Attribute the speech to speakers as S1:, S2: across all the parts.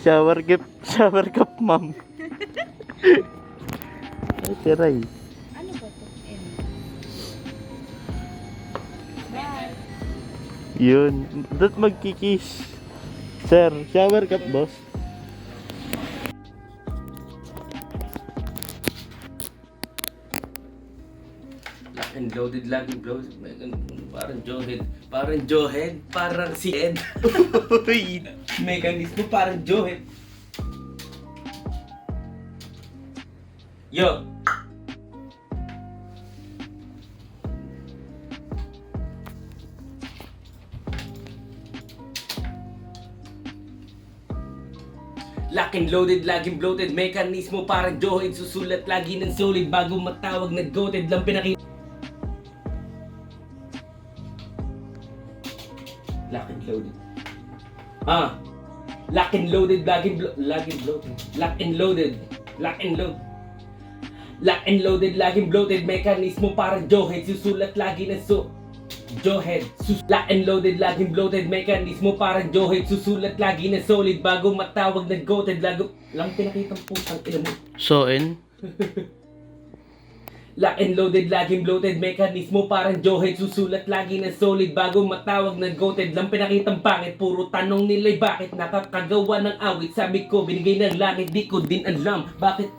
S1: Shower cap, ma'am. Ay, tiray.
S2: Ano ba to? Bye.
S1: Yun. Doon magkikis. Sir, shower cap, boss.
S3: Lock and loaded, laging blows. Parang Johead. Parang Johead. Parang si Ed. Mechanismo parang Johead. Yo! Lock and loaded, laging bloated. Mekanismo parang Johead. Susulat lagi ng solid bago matawag na goated lang pinakita. Lock and loaded. Lock and loaded, laging bloated. Lock and loaded. Lock and load. Lock and loaded, laging bloated. Mekanismo parang Johead. Susulat lagi ng Johead. Lock and loaded, laging bloated. Mekanismo parang Johead. Susulat lagi ng solid bago matawag na goated. Lago lang pinakitang putang ina mo.
S1: So-in?
S3: Lock and loaded, laging bloated. Mekanismo parang Johead. Susulat lagi ng solid bago matawag na goated. Lang pinakitang pangit. Puro tanong nila'y bakit nakakagawa ng awit. Sabi ko binigay ng langit. Di ko din alam bakit.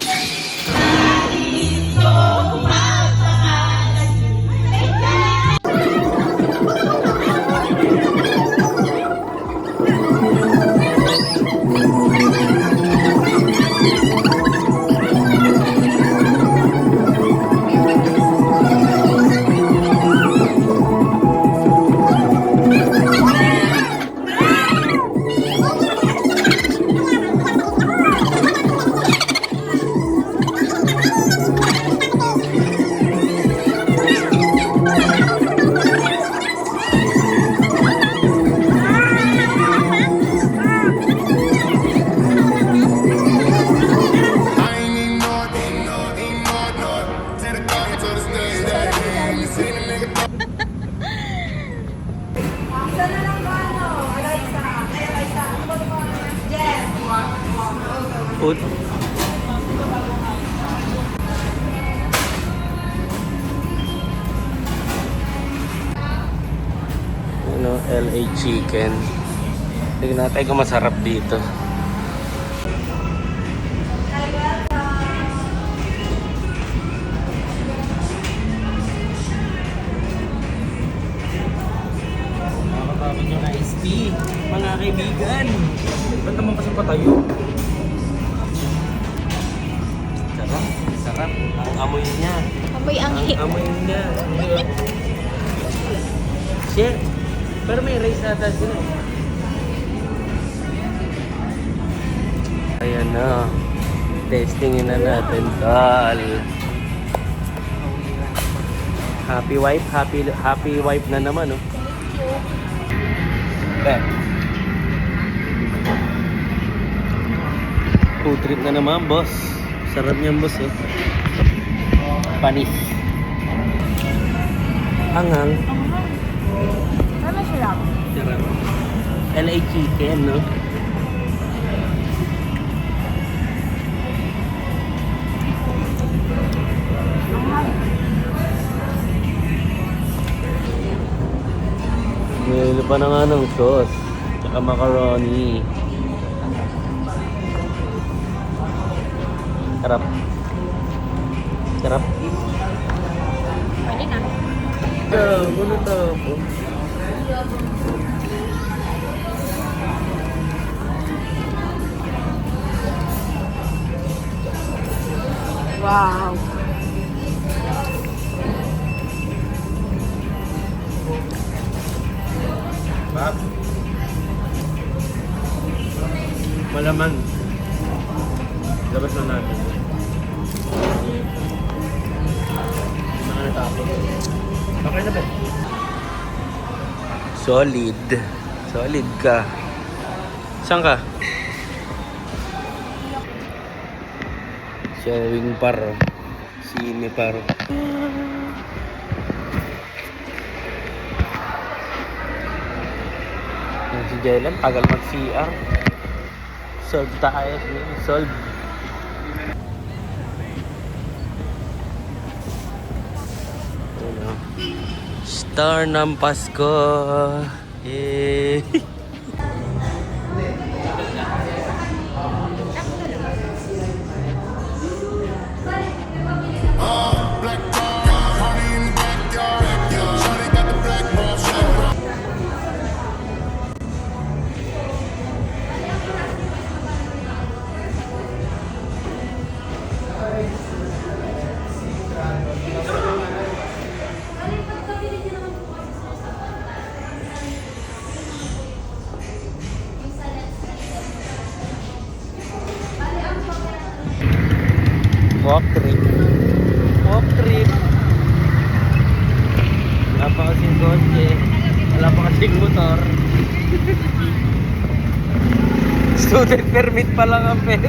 S1: Food? Ano, LA chicken. Tignan natin kung masarap dito.
S3: Nakakatawa nyo na iced tea, mga kaibigan. Ba't naman kasi pa tayo? Sarap, sarap. Ang amoy niya.
S2: Amoy anghi.
S3: Ang amoy niya. Shit. Pero may rice ata sila.
S1: Ayan na. Testingin na natin, tol. Happy wife na naman, oh.
S3: Bet.
S1: Food trip na naman, boss. Sarap niyan, boss, oh. Panis. Angang.
S2: Ano sila?
S1: Sarap. LA chicken, no? Nilo pa na nga ng sauce. Tsaka macaroni. Sarap. Sarap.
S2: Pwede na.
S1: Ano to?
S2: Wow.
S1: Bak. Malaman. Labas na natin. Mga natapos. Okay na ba? Solid. Solid ka. Saan ka? Showing paro. Sine paro. Si Jelen, tagal mag-CR. Solve tayo. Solve. Ano? Star ng Pasko. Eh. Walk trip. Walk trip. Wala pa kasing kotse. Wala pa kasing motor. Student permit pa lang ang pwede.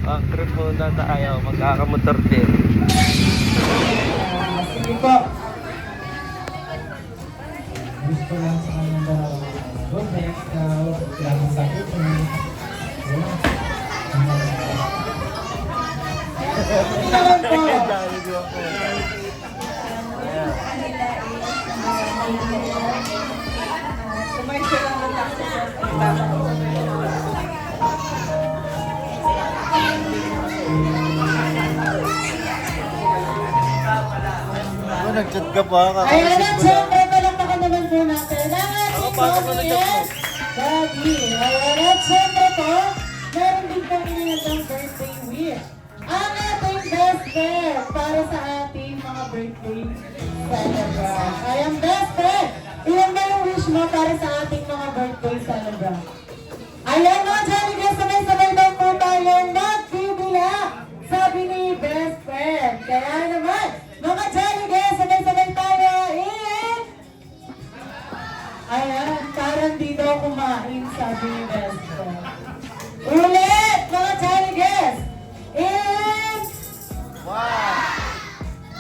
S1: Walk trip muna tayo. Magkakamotor din.
S4: Sige po. Gusto lang sa kanya na good next kailangan sakit Kailangan po.
S1: Nag-chat ka pa.
S4: Ayan at syempre, palakpakan naman po natin ang ating Comics Daddy. Ayan at syempre po, meron din po inanandang birthday wish. Ang ating best friend para sa ating mga birthday celebrant. Ayan, best friend, ilan ba yung wish mo para sa ating mga birthday celebrant? Ayan mga Jollibee, sabay-sabay daw po tayong magbibila, sabi ni best friend. Kaya naman, mga Jollibee, sabay-sabay tayo in... Ayan, parang di daw kumain, sabi ni best friend. Ulit, mga Jollibee, in... 1,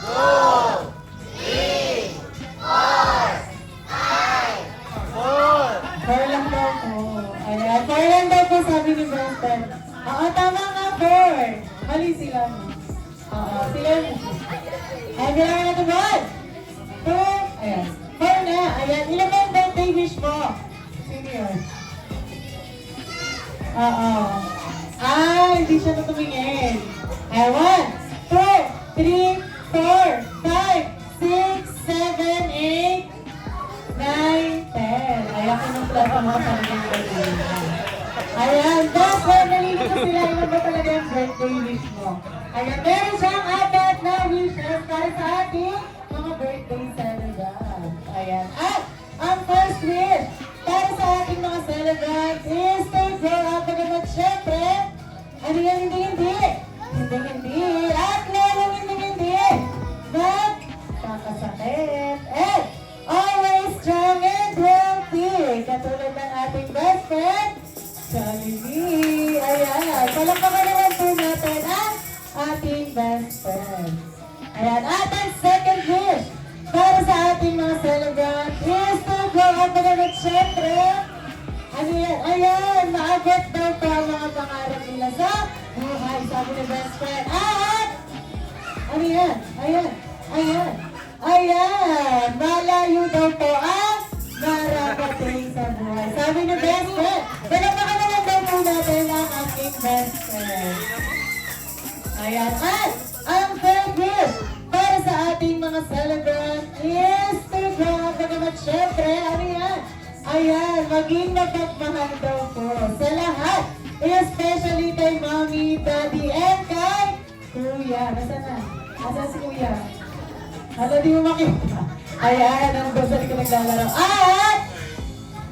S4: 2, 3, 4, 5, 6, 7, 8, 9, 10. Four lang daw po. Ayan, four lang daw po sabi ni best friend. Oo, tama nga, four. Mali sila. Oo, sila. Ayan, bilangan natin, 1, 2, ayan. Four na. Ayan, ilan ba yung birthday wish mo? Sino yun? Oo. Ah, hindi siya natumingin. Ayan, 1, 2, 3, 4, 5, 6, 7, 8, 9, 10. Ayan, kinumplat ang mga talagang birthday. Ayan, best friend, nalilito sila. Ilan ba talaga yung birthday wish mo? Ayan, meron siyang apat na wishes para sa ating mga birthday celebrant. Ayan, at ang first wish para sa ating mga celebrant is to grow up again at syempre, ano yan, hindi. At lalong hindi. Magkakasakit. And always strong and healthy. Katulad ng ating best friend, Jollibee. Ayan. Palakpakan naman po natin ang ating best friend. Ayan. At ang second wish para sa ating mga celebrant is to grow up again at syempre, ano yan? Ayan. Maabot daw pa ang mga pangarap nila sa buhay. Sabi ni best friend. At ano yan? Ayan. Malayo daw po ang mararating sa buhay. Sabi ni best friend. Palakpakan naman daw po natin ang ating best friend. Ayan. At ang third wish para sa ating mga celebrant is to grow up naman syempre. Ano yan? Ayan. Maging mapagmahal daw po sa lahat. Especially kay Mommy, Daddy, and kay Kuya. Nasaan na? Nasaan si Kuya? Hala, di mo makita. Ayan, ang basa di ko naglalaro. At,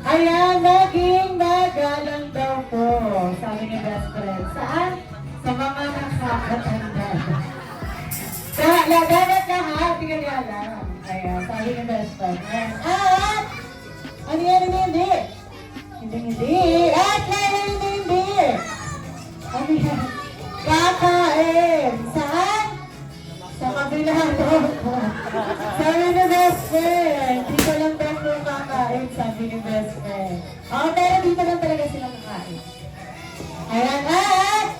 S4: ayan, maging magalang daw po. Sabi ni best friend. Saan? Sa mga nakakatanda. Dapat lahat, di ka niya alam. Ayan, sabi ni best friend. Ayan. At, ano yan, hindi. Hindi. At, hindi. Ano yan? Kakain. Saan? Sa kabilang daw po. Sabi na best friend, di ko lang daw po kakain. kakain, sabi ni best friend. Pero dito lang talaga sila kakain. Ayan, at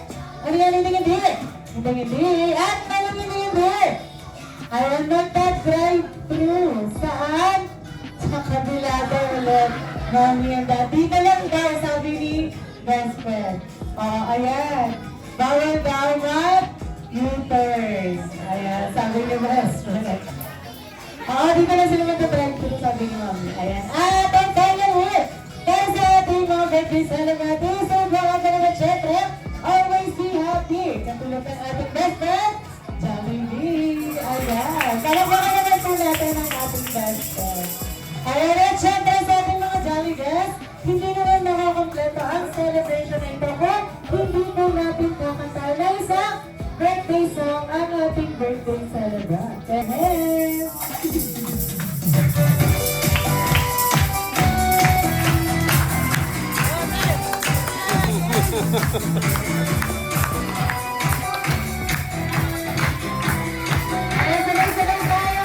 S4: ano yan, hindi. At ano hindi. Ayan, magka-drive-thru. Saan? Sa kabila daw ulit. Mamianda. Dito lang daw, sabi ni best friend. Ayan. Bawal daw mag-U-turn. Ayan, sabi ni best friend. Dito lang sila magka-drive-thru, sabi ni mami. Ayan. At ang finally, para sa ating mga birthday celebrities, so baka ka naman syempre, always be happy. Katulad ng ating best friend, Jollibee. Ayan. Kalabaka naman po natin ang ating best friend. Ayan, at syempre sa ating mga Jolly guests, hindi naman makakompleto ang celebration na ito kung hindi po natin kakanta na isang birthday song ang ating birthday celebrant. Ayan! Sabay-sabay tayo!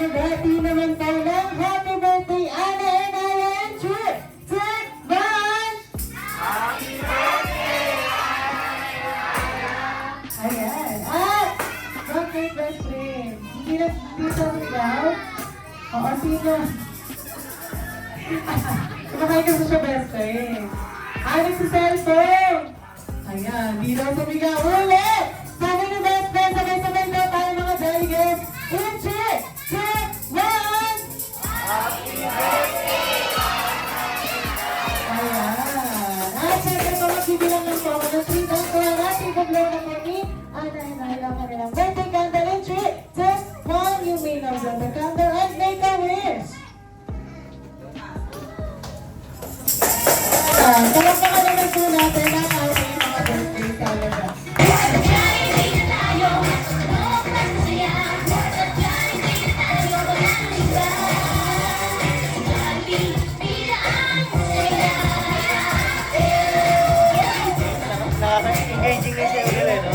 S4: Happy naman tayo ng happy birthday, Ana and Aya and Jude! Tikman! Happy birthday, Ayan. At, birthday best friend. Hindi na dito ikaw? Oo, sino? Kumakain ka siya best friend. Ano sa cellphone? Ayan, di daw sumigaw ulit! Sabi ng best friend, sabay-sabay daw tayo mga jolly guests. In 3, 2, 1! Happy birthday! Ayan. At syempre po, magbibilang lang po ako ng 3 down to ang ating paglaw na po ni Ana and Ayla kanilang birthday candle in 3, 2, 1. You may now blow the candle and make a wish. Palakpakan naman po natin ang ating mga birthday celebrants.
S1: Nakaka-engaging na siya ulit, no?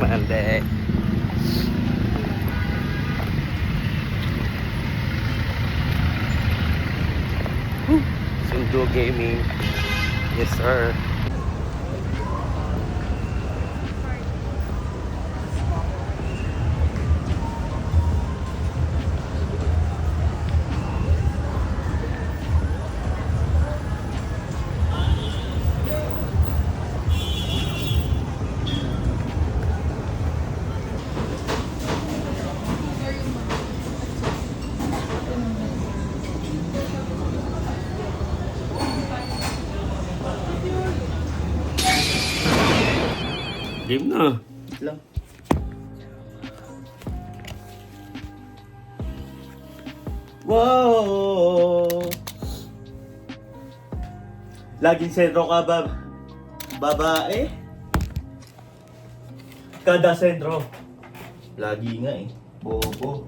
S1: Mande. Sundo Gaming. Yes, sir. Game na. Lang.
S5: Wow! Laging sentro ka ba? Babae? Kada sentro. Lagi nga eh. Bobo.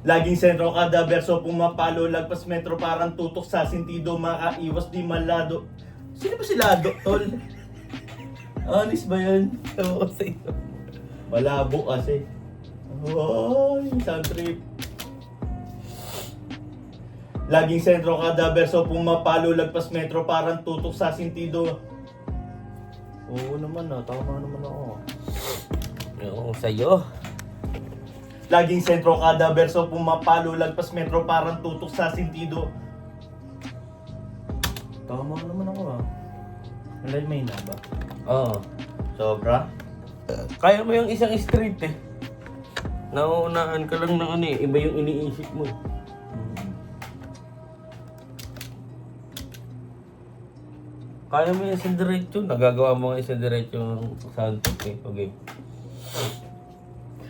S5: Laging sentro kada verso pumapalo lagpas metro parang tutok sa sentido makaiwas di malado. Sino ba si Lado, tol? Honest ba yan? Oo, sa'yo. Malabo kasi. Ay, sound trip. Laging sentro kada verso pumapalo lagpas metro parang tutok sa sentido. Oo naman tama naman ako.
S1: Yung sa'yo.
S5: Laging sentro kada verso pumapalo, lagpas metro parang tutok sa sintido. Tama naman ako ah. Alay, may na ba?
S1: Oo.
S5: Sobra?
S1: Kaya mo yung isang street eh. Nauunaan ka lang ng ano eh. Iba yung iniisip mo. Kaya mo yung isang diretso. Nagagawa mo nga isang diretso ng santok eh. Okay.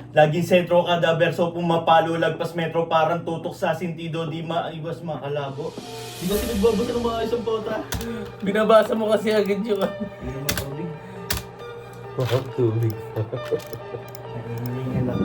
S5: Laging sentro kada verso pumapalo, lagpas metro parang tutok sa sintido, di maiwas makalabo. Di ba sinagbabasa ng mga isang pota?
S1: Binabasa mo kasi agad yung ano.
S5: Hindi naman tubig.
S1: Tubig.
S5: Nahihingal ako.